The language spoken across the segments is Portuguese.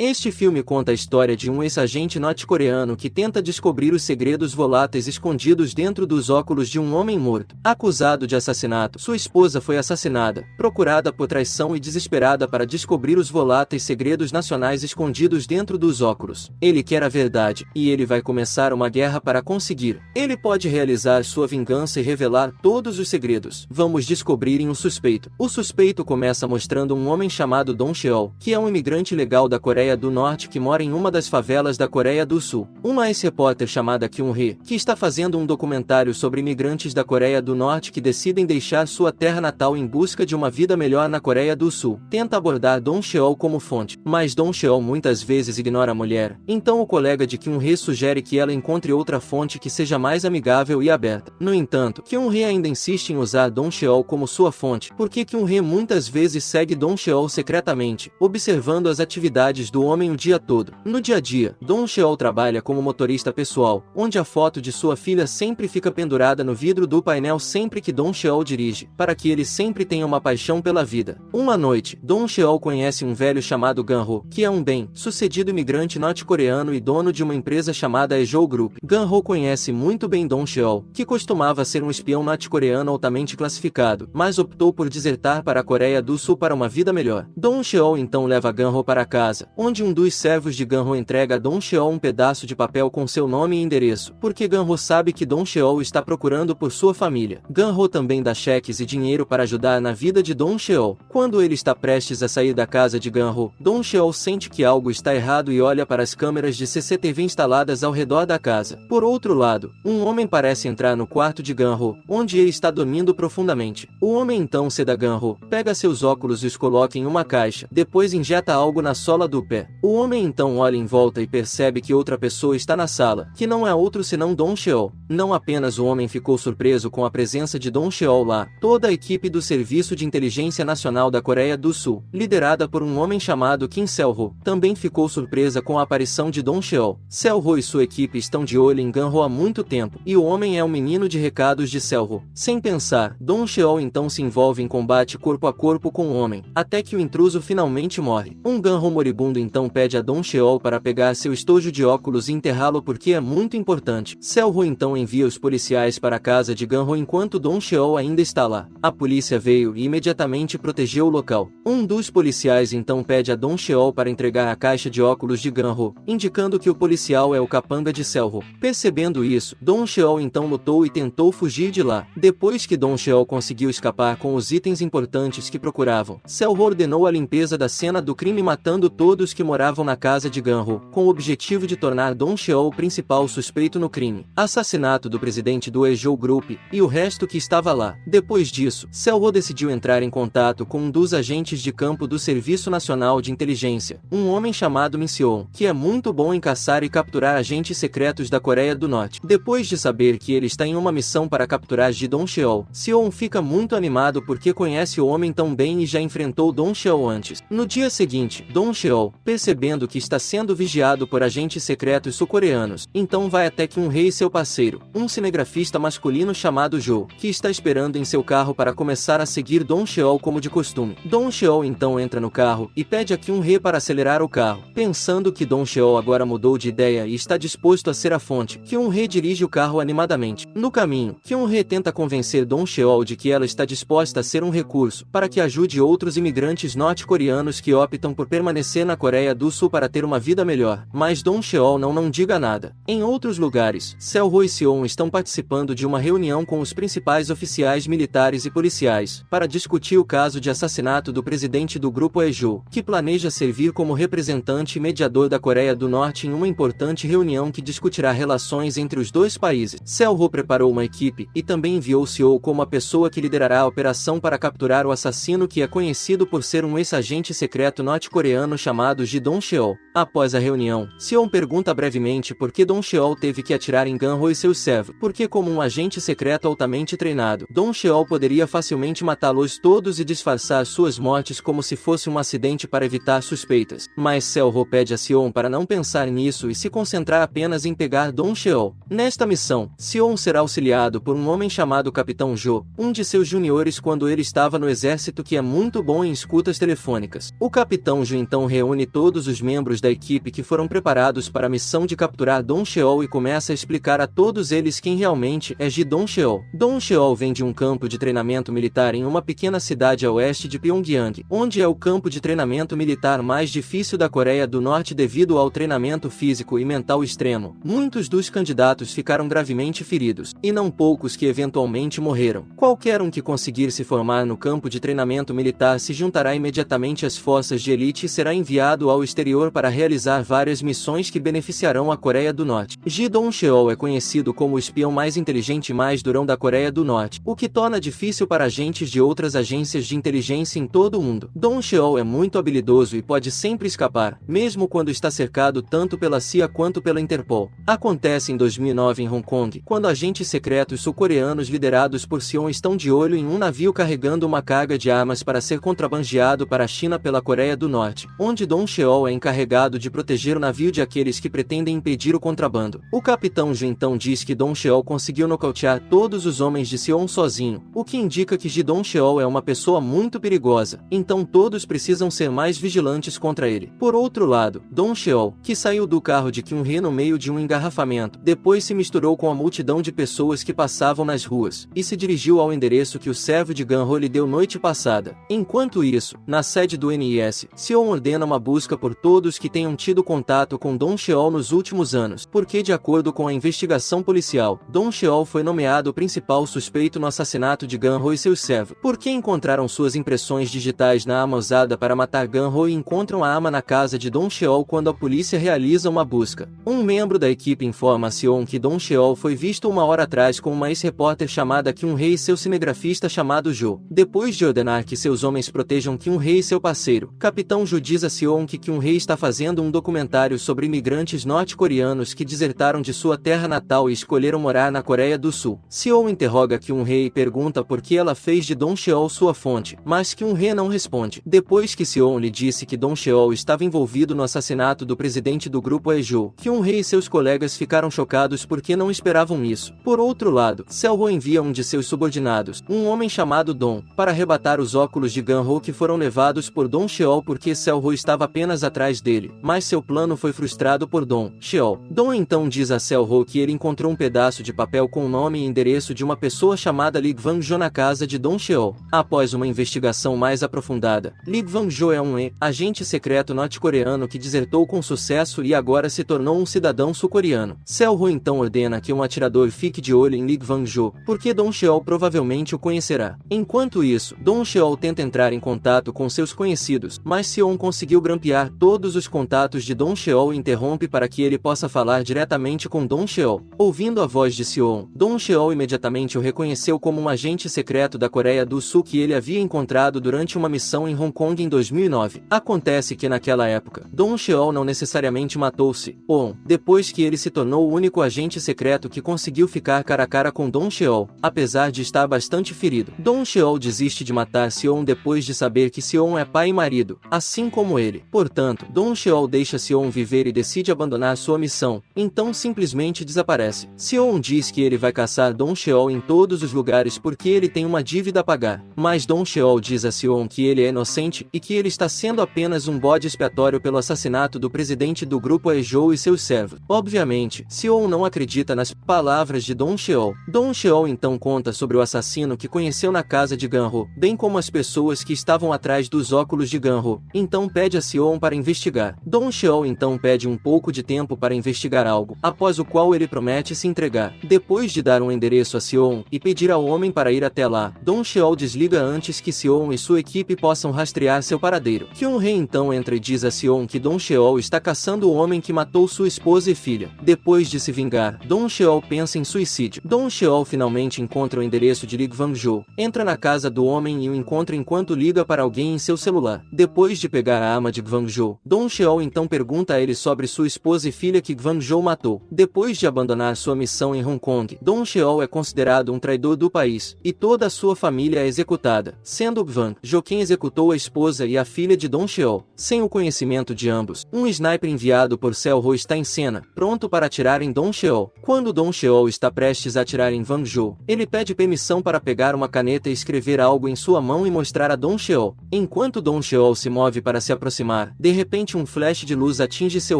Este filme conta a história de um ex-agente norte-coreano que tenta descobrir os segredos voláteis escondidos dentro dos óculos de um homem morto. Acusado de assassinato, sua esposa foi assassinada, procurada por traição e desesperada para descobrir os voláteis segredos nacionais escondidos dentro dos óculos. Ele quer a verdade, e ele vai começar uma guerra para conseguir. Ele pode realizar sua vingança e revelar todos os segredos. Vamos descobrir um suspeito. O suspeito começa mostrando um homem chamado Dong Cheol, que é um imigrante legal da Coreia do Norte que mora em uma das favelas da Coreia do Sul. Uma ex-repórter chamada Kyung-hee, que está fazendo um documentário sobre imigrantes da Coreia do Norte que decidem deixar sua terra natal em busca de uma vida melhor na Coreia do Sul, tenta abordar Dong Cheol como fonte, mas Dong Cheol muitas vezes ignora a mulher. Então o colega de Kyung-hee sugere que ela encontre outra fonte que seja mais amigável e aberta. No entanto, Kyung-hee ainda insiste em usar Dong Cheol como sua fonte, porque Kyung-hee muitas vezes segue Dong Cheol secretamente, observando as atividades do homem o dia todo. No dia a dia, Dong Cheol trabalha como motorista pessoal, onde a foto de sua filha sempre fica pendurada no vidro do painel sempre que Dong Cheol dirige, para que ele sempre tenha uma paixão pela vida. Uma noite, Dong Cheol conhece um velho chamado Gan-ho, que é um bem-sucedido imigrante norte-coreano e dono de uma empresa chamada Ejou Group. Gan-ho conhece muito bem Dong Cheol, que costumava ser um espião norte-coreano altamente classificado, mas optou por desertar para a Coreia do Sul para uma vida melhor. Dong Cheol então leva Gan-ho para casa, onde um dos servos de Gan-ho entrega a Dong Cheol um pedaço de papel com seu nome e endereço, porque Gan-ho sabe que Dong Cheol está procurando por sua família. Gan-ho também dá cheques e dinheiro para ajudar na vida de Dong Cheol. Quando ele está prestes a sair da casa de Gan-ho, Dong Cheol sente que algo está errado e olha para as câmeras de CCTV instaladas ao redor da casa. Por outro lado, um homem parece entrar no quarto de Gan-ho, onde ele está dormindo profundamente. O homem então ceda Gan-ho, pega seus óculos e os coloca em uma caixa, depois injeta algo na sola do pé. O homem então olha em volta e percebe que outra pessoa está na sala, que não é outro senão Dong Cheol. Não apenas o homem ficou surpreso com a presença de Dong Cheol lá, toda a equipe do Serviço de Inteligência Nacional da Coreia do Sul, liderada por um homem chamado Kim Sel-ho, também ficou surpresa com a aparição de Dong Cheol. Sel-ho e sua equipe estão de olho em Gan-ho há muito tempo, e o homem é um menino de recados de Sel-ho. Sem pensar, Dong Cheol então se envolve em combate corpo a corpo com o homem, até que o intruso finalmente morre. Um Gan-ho moribundo então pede a Dong Cheol para pegar seu estojo de óculos e enterrá-lo porque é muito importante. Sel-ho então envia os policiais para a casa de Gan-ho enquanto Dong Cheol ainda está lá. A polícia veio e imediatamente protegeu o local. Um dos policiais então pede a Dong Cheol para entregar a caixa de óculos de Gan-ho, indicando que o policial é o capanga de Sel-ho. Percebendo isso, Dong Cheol então lutou e tentou fugir de lá. Depois que Dong Cheol conseguiu escapar com os itens importantes que procuravam, Sel-ho ordenou a limpeza da cena do crime matando todos que moravam na casa de Gan-ho, com o objetivo de tornar Dong Cheol o principal suspeito no crime, assassinato do presidente do Ejou Group, e o resto que estava lá. Depois disso, Sel-ho decidiu entrar em contato com um dos agentes de campo do Serviço Nacional de Inteligência, um homem chamado Min Seon, que é muito bom em caçar e capturar agentes secretos da Coreia do Norte. Depois de saber que ele está em uma missão para capturar Dong Cheol, Seon fica muito animado porque conhece o homem tão bem e já enfrentou Dong Cheol antes. No dia seguinte, Dong Cheol, percebendo que está sendo vigiado por agentes secretos sul-coreanos, então vai até Kyung-hee e seu parceiro, um cinegrafista masculino chamado Jo, que está esperando em seu carro para começar a seguir Dong Cheol como de costume. Dong Cheol então entra no carro e pede a Kyung-hee para acelerar o carro. Pensando que Dong Cheol agora mudou de ideia e está disposto a ser a fonte, Kyung-hee dirige o carro animadamente. No caminho, Kyung-hee tenta convencer Dong Cheol de que ela está disposta a ser um recurso para que ajude outros imigrantes norte-coreanos que optam por permanecer na Coreia do Sul para ter uma vida melhor, mas Dong Cheol não diga nada. Em outros lugares, Sel-ho e Seon estão participando de uma reunião com os principais oficiais militares e policiais, para discutir o caso de assassinato do presidente do grupo Ejou, que planeja servir como representante e mediador da Coreia do Norte em uma importante reunião que discutirá relações entre os dois países. Sel-ho preparou uma equipe, e também enviou Seo como a pessoa que liderará a operação para capturar o assassino que é conhecido por ser um ex-agente secreto norte-coreano chamado Dong Cheol. Após a reunião, Seon pergunta brevemente por que Dong Cheol teve que atirar em Gan-ho e seus servos, porque como um agente secreto altamente treinado, Dong Cheol poderia facilmente matá-los todos e disfarçar suas mortes como se fosse um acidente para evitar suspeitas. Mas Sel-ho pede a Seon para não pensar nisso e se concentrar apenas em pegar Dong Cheol. Nesta missão, Seon será auxiliado por um homem chamado Capitão Jo, um de seus juniores quando ele estava no exército que é muito bom em escutas telefônicas. O Capitão Jo então reúne todos os membros da da equipe que foram preparados para a missão de capturar Dong Sheol e começa a explicar a todos eles quem realmente é Ji Dong Sheol. Dong Sheol vem de um campo de treinamento militar em uma pequena cidade a oeste de Pyongyang, onde é o campo de treinamento militar mais difícil da Coreia do Norte devido ao treinamento físico e mental extremo. Muitos dos candidatos ficaram gravemente feridos, e não poucos que eventualmente morreram. Qualquer um que conseguir se formar no campo de treinamento militar se juntará imediatamente às forças de elite e será enviado ao exterior para realizar várias missões que beneficiarão a Coreia do Norte. Ji Dong Sheol é conhecido como o espião mais inteligente e mais durão da Coreia do Norte, o que torna difícil para agentes de outras agências de inteligência em todo o mundo. Dong Sheol é muito habilidoso e pode sempre escapar, mesmo quando está cercado tanto pela CIA quanto pela Interpol. Acontece em 2009 em Hong Kong, quando agentes secretos sul-coreanos liderados por Seon estão de olho em um navio carregando uma carga de armas para ser contrabandeado para a China pela Coreia do Norte, onde Dong Sheol é encarregado de proteger o navio de aqueles que pretendem impedir o contrabando. O capitão Ju então diz que Dong Sheol conseguiu nocautear todos os homens de Seon sozinho, o que indica que Ji Dong Sheol é uma pessoa muito perigosa, então todos precisam ser mais vigilantes contra ele. Por outro lado, Dong Sheol, que saiu do carro de Kyung-hee no meio de um engarrafamento, depois se misturou com a multidão de pessoas que passavam nas ruas, e se dirigiu ao endereço que o servo de Gan-ho lhe deu noite passada. Enquanto isso, na sede do NIS, Seon ordena uma busca por todos que tenham tido contato com Dong Sheol nos últimos anos, porque de acordo com a investigação policial, Dong Sheol foi nomeado o principal suspeito no assassinato de Gan-ho e seu servo, porque encontraram suas impressões digitais na arma usada para matar Gan-ho e encontram a arma na casa de Dong Sheol quando a polícia realiza uma busca. Um membro da equipe informa a Seon que Dong Sheol foi visto uma hora atrás com uma ex-repórter chamada Kyung-hee e seu cinegrafista chamado Jo. Depois de ordenar que seus homens protejam Kyung-hee e seu parceiro, Capitão Jo diz a Seon que Kyung-hee está fazendo um documentário sobre imigrantes norte-coreanos que desertaram de sua terra natal e escolheram morar na Coreia do Sul. Seon interroga Kyung-hee e pergunta por que ela fez de Dong Sheol sua fonte, mas Kyung-hee não responde. Depois que Seon lhe disse que Dong Sheol estava envolvido no assassinato do presidente do grupo Aejo, Kyung-hee e seus colegas ficaram chocados porque não esperavam isso. Por outro lado, Seo-ho envia um de seus subordinados, um homem chamado Dong, para arrebatar os óculos de Gan-ho que foram levados por Dong Sheol porque Seo-ho estava apenas atrás dele, mas seu plano foi frustrado por Dong Sheol. Dong então diz a Seo-ho que ele encontrou um pedaço de papel com o nome e endereço de uma pessoa chamada Lee Kwang-jo na casa de Dong Sheol. Após uma investigação mais aprofundada, Lee Kwang-jo é um agente secreto norte-coreano que desertou com sucesso e agora se tornou um cidadão sul-coreano. Seo-ho então ordena que um atirador fique de olho em Lee Kwang-jo, porque Dong Sheol provavelmente o conhecerá. Enquanto isso, Dong Sheol tenta entrar em contato com seus conhecidos, mas Seon conseguiu grampear todos os contatos de Dong Sheol e interrompe para que ele possa falar diretamente com Dong Sheol. Ouvindo a voz de Seon, Dong Sheol imediatamente o reconheceu como um agente secreto da Coreia do Sul que ele havia encontrado durante uma missão em Hong Kong em 2009. Acontece que naquela época, Dong Sheol não necessariamente matou Seon, depois que ele se tornou o único agente secreto que conseguiu ficar cara a cara com Dong Sheol, apesar de estar bastante ferido. Dong Sheol desiste de matar Seon depois de saber que Seon é pai e marido, assim como ele. Portanto, Dong Sheol deixa Seon viver e decide abandonar sua missão, então simplesmente desaparece. Seon diz que ele vai caçar Dong Sheol em todos os lugares porque ele tem uma dívida a pagar, mas Dong Sheol diz a Seon que ele é inocente e que ele está sendo apenas um bode expiatório pelo assassinato do presidente do grupo Aejo e seus servos. Obviamente, Seon não acredita nas palavras de Dong Sheol. Dong Sheol então conta sobre o assassino que conheceu na casa de Gan-ho, bem como as pessoas que estavam atrás dos óculos de Gan-ho, então pede a Seon para investigar. Dong Sheol então pede um pouco de tempo para investigar algo, após o qual ele promete se entregar. Depois de dar um endereço a Seon e pedir ao homem para ir até lá, Dong Sheol desliga antes que Seon e sua equipe possam rastrear seu paradeiro. Kyung-hee então entra e diz a Seon que Dong Sheol está caçando o homem que matou sua esposa e filha. Depois de se vingar, Dong Sheol pensa em suicídio. Dong Sheol finalmente encontra o endereço de Lee Kwang-jo, entra na casa do homem e o encontra enquanto liga para alguém em seu celular. Depois de pegar a arma de Kwang-jo, Dong Sheol então pergunta a ele sobre sua esposa e filha que Kwang-jo matou. Depois de abandonar sua missão em Hong Kong, Dong Sheol é considerado um traidor do país, e toda a sua família é executada, sendo Kwang-jo quem executou a esposa e a filha de Dong Sheol. Sem o conhecimento de ambos, um sniper enviado por Seo-ho está em cena, pronto para atirar em Dong Sheol. Quando Dong Sheol está prestes a atirar em Kwang-jo, ele pede permissão para pegar uma caneta e escrever algo em sua mão e mostrar a Dong Sheol. Enquanto Dong Sheol se move para se aproximar, de repente um flash de luz atinge seu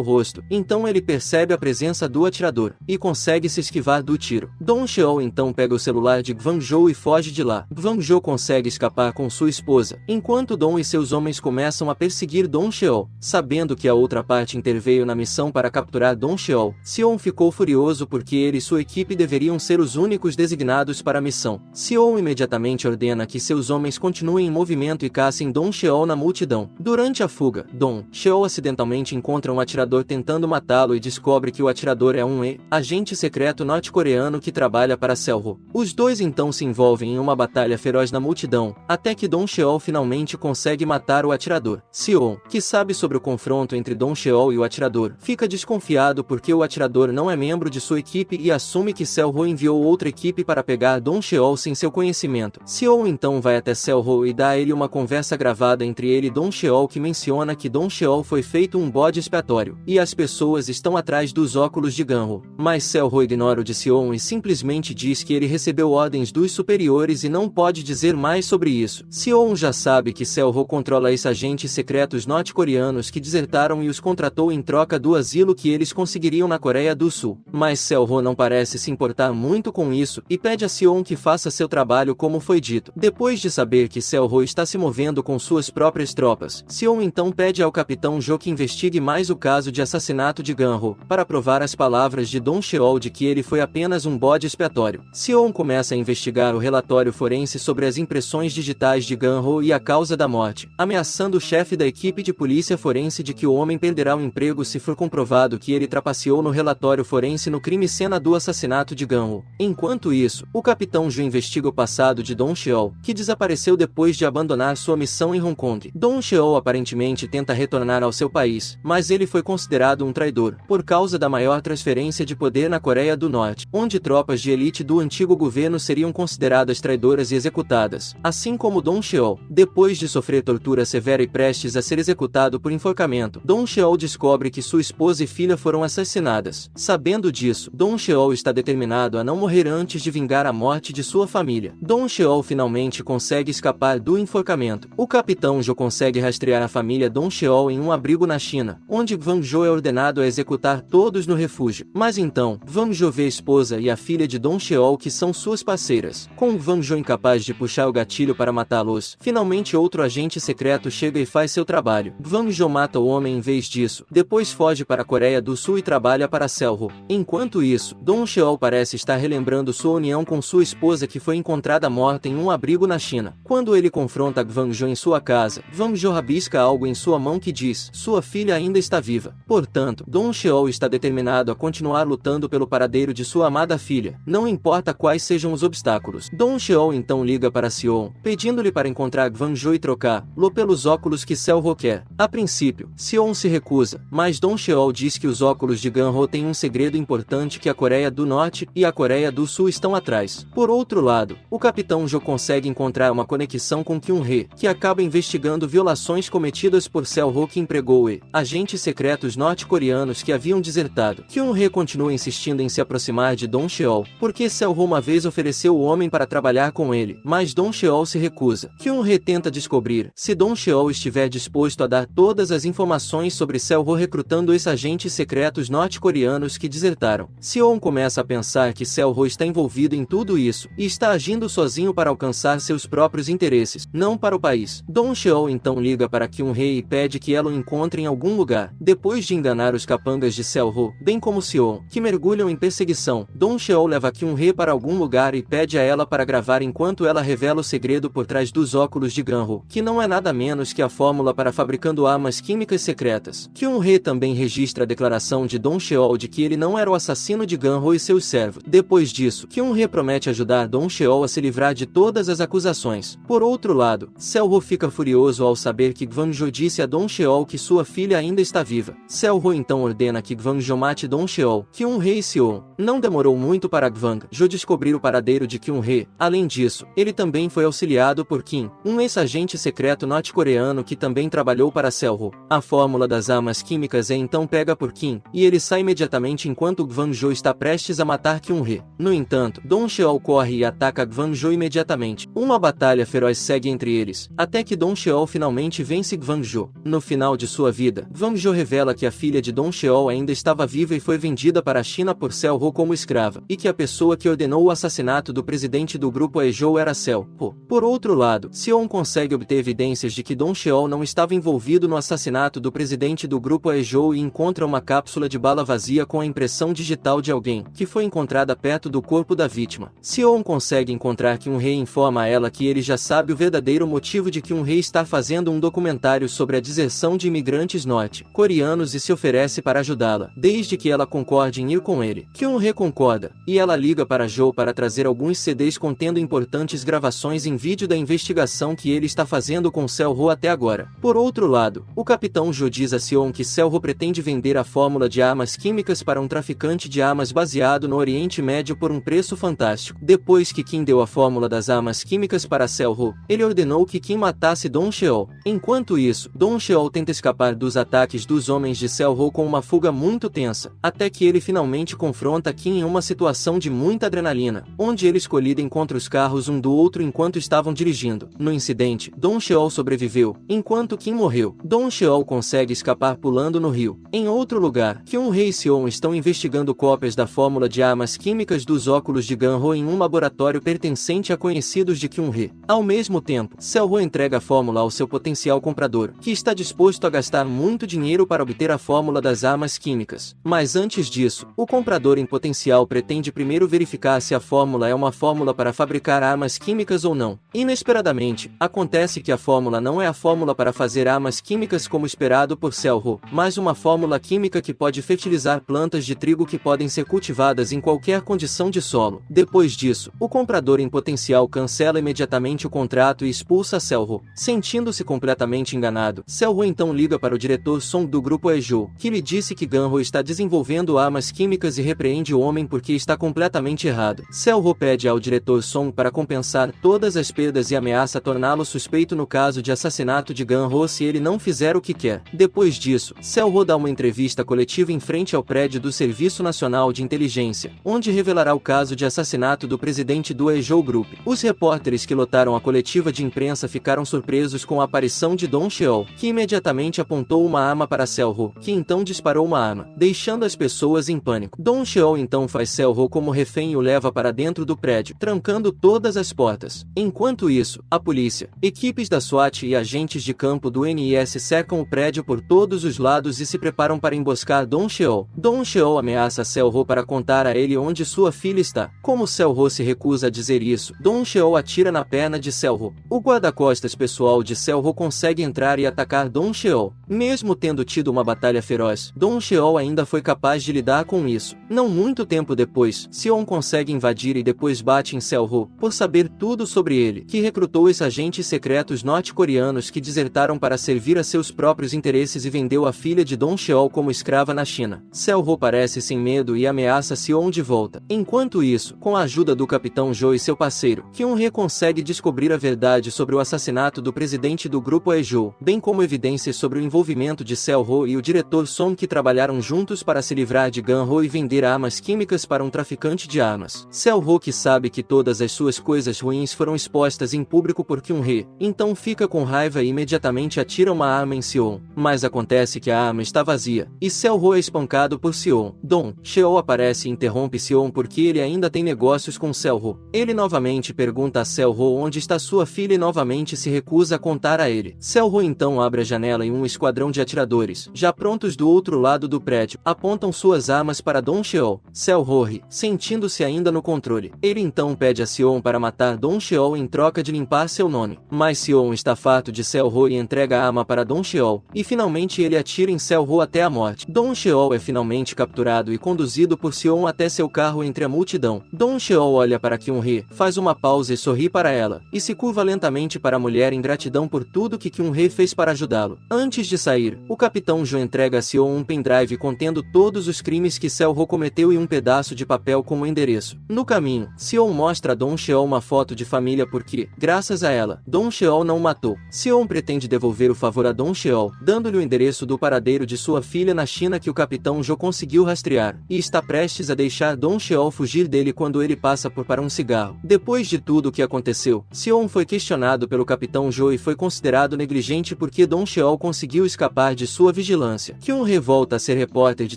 rosto, então ele percebe a presença do atirador, e consegue se esquivar do tiro. Dong Cheol então pega o celular de Gwanzhou e foge de lá. Gwanzhou consegue escapar com sua esposa, enquanto Dong e seus homens começam a perseguir Dong Cheol. Sabendo que a outra parte interveio na missão para capturar Dong Cheol, Sion ficou furioso porque ele e sua equipe deveriam ser os únicos designados para a missão. Sion imediatamente ordena que seus homens continuem em movimento e caçem Dong Cheol na multidão. Durante a fuga, Dong Cheol acidentalmente encontra um atirador tentando matá-lo e descobre que o atirador é um agente secreto norte-coreano que trabalha para Selho. Os dois então se envolvem em uma batalha feroz na multidão, até que Dong Cheol finalmente consegue matar o atirador. Sion, que sabe sobre o confronto entre Dong Cheol e o atirador, fica desconfiado porque o atirador não é membro de sua equipe e assume que Selho enviou outra equipe para pegar Dong Cheol sem seu conhecimento. Sion então vai até Selho e dá a ele uma conversa gravada entre ele e Dong Cheol que menciona que Dong Cheol foi feito um bode expiatório, e as pessoas estão atrás dos óculos de Ganho. Mas Selho ignora o de Sion e simplesmente diz que ele recebeu ordens dos superiores e não pode dizer mais sobre isso. Sion já sabe que Selho controla esses agentes secretos norte-coreanos que desertaram e os contratou em troca do asilo que eles conseguiriam na Coreia do Sul. Mas Selho não parece se importar muito com isso e pede a Sion que faça seu trabalho como foi dito. Depois de saber que Selho está se movendo com suas próprias tropas, Sion então pede ao capitão Jo que investigue mais o caso de assassinato de Ganho, para provar as palavras de Dong Cheol de que ele foi apenas um bode expiatório. Sion começa a investigar o relatório forense sobre as impressões digitais de Ganho e a causa da morte, ameaçando o chefe da equipe de polícia forense de que o homem perderá o emprego se for comprovado que ele trapaceou no relatório forense no crime cena do assassinato de Ganho. Enquanto isso, o capitão Jo investiga o passado de Dong Cheol, que desapareceu depois de abandonar sua missão em Hong Kong. Dong Cheol aparentemente tenta retornar ao seu país, mas ele foi considerado um traidor, por causa da maior transferência de poder na Coreia do Norte, onde tropas de elite do antigo governo seriam consideradas traidoras e executadas, assim como Dong Cheol. Depois de sofrer tortura severa e prestes a ser executado por enforcamento, Dong Cheol descobre que sua esposa e filha foram assassinadas. Sabendo disso, Dong Cheol está determinado a não morrer antes de vingar a morte de sua família. Dong Cheol finalmente consegue escapar do enforcamento. O capitão Jo consegue rastrear a família Dong Cheol em um abrigo na China, onde Gwanzhou é ordenado a executar todos no refúgio. Mas então, Gwanzhou vê a esposa e a filha de Dong Cheol que são suas parceiras. Com Gwanzhou incapaz de puxar o gatilho para matá-los, finalmente outro agente secreto chega e faz seu trabalho. Gwanzhou mata o homem em vez disso, depois foge para a Coreia do Sul e trabalha para Selho. Enquanto isso, Dong Cheol parece estar relembrando sua união com sua esposa que foi encontrada morta em um abrigo na China. Quando ele confronta Gwanzhou em sua casa, Gwanzhou rabisca algo em sua mão que diz: sua filha ainda está viva. Portanto, Dong Cheol está determinado a continuar lutando pelo paradeiro de sua amada filha, não importa quais sejam os obstáculos. Dong Cheol então liga para Sion, pedindo-lhe para encontrar Gwanzhou e trocá-lo pelos óculos que Selho quer. A princípio, Sion se recusa, mas Dong Cheol diz que os óculos de Ganho têm um segredo importante que a Coreia do Norte e a Coreia do Sul estão atrás. Por outro lado, o capitão Jo consegue encontrar uma conexão com Kyun-hee, que acaba investigando violações cometidas por Selho que empregou agentes secretos norte-coreanos que haviam desertado. Kyun-hee continua insistindo em se aproximar de Dong Cheol, porque Selho uma vez ofereceu o homem para trabalhar com ele, mas Dong Cheol se recusa. Kyun-hee tenta descobrir se Dong Cheol estiver disposto a dar todas as informações sobre Selho recrutando esses agentes secretos norte-coreanos que desertaram. Sion começa a pensar que Selho está envolvido em tudo isso, e está agindo sozinho para alcançar seus próprios interesses, não para o país. Dong Cheol então liga para Kyun-hee e pede que ela o encontre em algum lugar. Depois de enganar os capangas de Selho, bem como Sion, que mergulham em perseguição, Dong Cheol leva Kyun-hee para algum lugar e pede a ela para gravar enquanto ela revela o segredo por trás dos óculos de Ganho, que não é nada menos que a fórmula para fabricando armas químicas secretas. Kyun-hee também registra a declaração de Dong Cheol de que ele não era o assassino de Ganho e seus servos. Depois disso, Kyun-hee promete ajudar Dong Cheol a se livrar de todas as acusações. Por outro lado, Selho fica furioso ao saber que Gwanzhou disse a Dong Cheol que sua filha ainda está viva. Selho então ordena que Gwanzhou mate Dong Cheol. Kyun-hee e Sion. Não demorou muito para Gwanzhou descobrir o paradeiro de Kyun-hee. Além disso, ele também foi auxiliado por Kim, um ex-agente secreto norte-coreano que também trabalhou para Selho. A fórmula das armas químicas é então pega por Kim, e ele sai imediatamente enquanto Gwanzhou está prestes a matar Kyun-hee. No entanto, Dong Cheol corre e ataca Gwanzhou imediatamente. Uma batalha feroz segue entre eles, até que Dong Cheol finalmente vence Gwanzhou. No final de sua sua vida, Wang Zhou revela que a filha de Dong Xiao ainda estava viva e foi vendida para a China por Xiao Ho como escrava, e que a pessoa que ordenou o assassinato do presidente do grupo Aizhou era Xiao Ho. Por outro lado, Xion consegue obter evidências de que Dong Xiao não estava envolvido no assassinato do presidente do grupo Aizhou e encontra uma cápsula de bala vazia com a impressão digital de alguém, que foi encontrada perto do corpo da vítima. Xion consegue encontrar que um rei informa a ela que ele já sabe o verdadeiro motivo de que um rei está fazendo um documentário sobre a deserção de imigrantes norte-coreanos e se oferece para ajudá-la, desde que ela concorde em ir com ele. Kyung-hee concorda, e ela liga para Zhou para trazer alguns CDs contendo importantes gravações em vídeo da investigação que ele está fazendo com Xiao Ho até agora. Por outro lado, o capitão Zhou diz a Xion que Xiao Ho pretende vender a fórmula de armas químicas para um traficante de armas baseado no Oriente Médio por um preço fantástico. Depois que Kim deu a fórmula das armas químicas para Xiao Ho, ele ordenou que Kim matasse Dong Xiao. Enquanto isso, Dong Xiao tenta escapar dos ataques dos homens de Xiao Ho com uma fuga muito tensa, até que ele finalmente confronta Kim em uma situação de muita adrenalina, onde eles colidem contra os carros um do outro enquanto estavam dirigindo. No incidente, Dong Xiao sobreviveu, enquanto Kim morreu. Dong Xiao consegue escapar pulando no rio. Em outro lugar, Kyung-hee e Xion estão investigando cópias da fórmula de armas químicas dos óculos de Gan-ho em um laboratório pertencente a conhecidos de Kyung-hee. Ao mesmo tempo, Xiao Ho entrega a fórmula ao seu potencial comprador, que está disposto a gastar muito dinheiro para obter a fórmula das armas químicas. Mas antes disso, o comprador em potencial pretende primeiro verificar se a fórmula é uma fórmula para fabricar armas químicas ou não. Inesperadamente, acontece que a fórmula não é a fórmula para fazer armas químicas como esperado por Xiao Ho, mas uma fórmula química que pode fertilizar plantas de trigo que podem ser cultivadas em qualquer condição de solo. Depois disso, o comprador em potencial cancela imediatamente o contrato e expulsa Xiao Ho. Sentindo-se completamente enganado, Xiao Ho então liga para o diretor Song do grupo Aizhou, que lhe disse que Gan-ho está desenvolvendo armas químicas e repreende o homem porque está completamente errado. Xiao Ho pede ao diretor Song para compensar todas as perdas e ameaça torná-lo suspeito no caso de assassinato de Gan-ho se ele não fizer o que quer. Depois disso, Xiao Ho dá uma entrevista coletiva em frente ao prédio do Serviço Nacional de Inteligência, onde revelará o caso de assassinato do presidente do Aizhou Group. Os repórteres que lotaram a coletiva de imprensa ficaram surpresos com a aparição de Dong Xiao, que imediatamente apontou uma arma para Xiao Ho, que então disparou uma arma, deixando as pessoas em pânico. Dong Xiao então faz Xiao Ho como refém e o leva para dentro do prédio, trancando todas as portas. Enquanto isso, a polícia, equipes da SWAT e agentes de campo do NIS cercam o prédio por todos os lados e se preparam para emboscar Dong Xiao. Dong Xiao ameaça Xiao Ho para contar a ele onde sua filha está. Como Xiao Ho se recusa a dizer isso, Dong Xiao atira na perna de Xiao Ho. O guarda-costas pessoal de Xiao Ho consegue entrar e atacar Dong Xiao. Mesmo tendo tido uma batalha feroz, Dong Xiao ainda foi capaz de lidar com isso. Não muito tempo depois, Xion consegue invadir e depois bate em Xiao Ho, por saber tudo sobre ele, que recrutou os agentes secretos norte-coreanos que desertaram para servir a seus próprios interesses e vendeu a filha de Dong Xiao como escrava na China. Xiao Ho parece sem medo e ameaça Xion de volta. Enquanto isso, com a ajuda do capitão Zhou e seu parceiro, Kyung-hee consegue descobrir a verdade sobre o assassinato do presidente do grupo Aizhou, bem como evidências sobre o envolvimento de Xiao Ho e o diretor Song que trabalharam juntos para se livrar de Gan-ho e vender armas químicas para um traficante de armas. Xiao Ho, que sabe que todas as suas coisas ruins foram expostas em público por Kyung-hee, então fica com raiva e imediatamente atira uma arma em Xion, mas acontece que a arma está vazia, e Xiao Ho é espancado por Xion. Dong Xiao aparece e interrompe Xion porque ele ainda tem negócios com Xiao Ho. Ele novamente pergunta a Xiao Ho onde está sua filha e novamente se recusa a contar a ele. Xiao Ho então abre a janela e um esquadrão de atiradores, já prontos do outro lado do prédio, apontam suas armas para Dong Xiao. Xiao Ho ri, sentindo-se ainda no controle. Ele então pede a Xion para matar Dong Xiao em troca de limpar seu nome. Mas Xion está farto de Xiao Ho e entrega a arma para Dong Xiao, e finalmente ele atira em Xiao Ho até a morte. Dong Xiao é finalmente capturado e conduzido por Xion até seu carro entre a multidão. Dong Xiao olha para Kyung-hee, faz uma pausa e sorri para ela, e se curva lentamente para a mulher em gratidão por tudo que Kyung-hee fez para ajudá-lo. Antes de sair, o capitão Zhou entrega a Xion um pendrive contendo todos os crimes que Xiao Ho cometeu e um pedaço de papel como endereço. No caminho, Xion mostra a Dong Xiao uma foto de família porque, graças a ela, Dong Xiao não o matou. Xion pretende devolver o favor a Dong Xiao, dando-lhe o endereço do paradeiro de sua filha na China que o capitão Zhou conseguiu rastrear, e está prestes a deixar Dong Xiao fugir dele quando ele passa por para um cigarro. Depois de tudo o que aconteceu, Xion foi questionado pelo capitão Zhou e foi considerado negligente porque Dong Xiao conseguiu escapar de sua vigilância. Kyun-hee volta a ser repórter de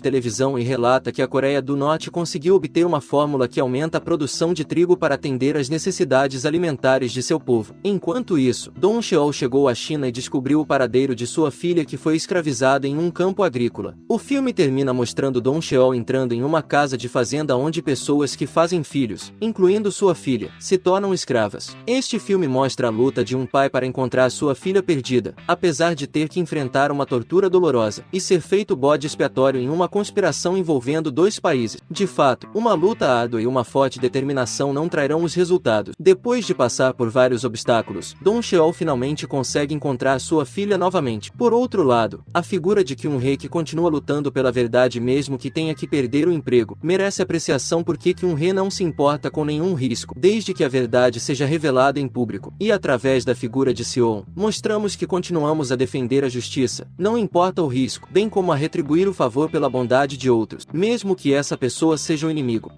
televisão e relata que a Coreia do Norte conseguiu obter uma fórmula que aumenta a produção de trigo para atender às necessidades alimentares de seu povo. Enquanto isso, Dong Cheol chegou à China e descobriu o paradeiro de sua filha que foi escravizada em um campo agrícola. O filme termina mostrando Dong Cheol entrando em uma casa de fazenda onde pessoas que fazem filhos, incluindo sua filha, se tornam escravas. Este filme mostra a luta de um pai para encontrar sua filha perdida, apesar de ter que enfrentar uma tortura dolorosa e ser feito bode expiatório em uma conspiração envolvendo dois países. De fato, uma luta árdua e uma forte determinação não trarão os resultados. Depois de passar por vários obstáculos, Dong Cheol finalmente consegue encontrar sua filha novamente. Por outro lado, a figura de Kyun-hee, que continua lutando pela verdade mesmo que tenha que perder o emprego, merece apreciação porque Kyun-hee não se importa com nenhum risco, desde que a verdade seja revelada em público. E através da figura de Seon, mostramos que continuamos a defender a justiça, não importa o risco, bem como a retribuir o favor pela bondade de outros, mesmo que essa pessoa seja o inimigo.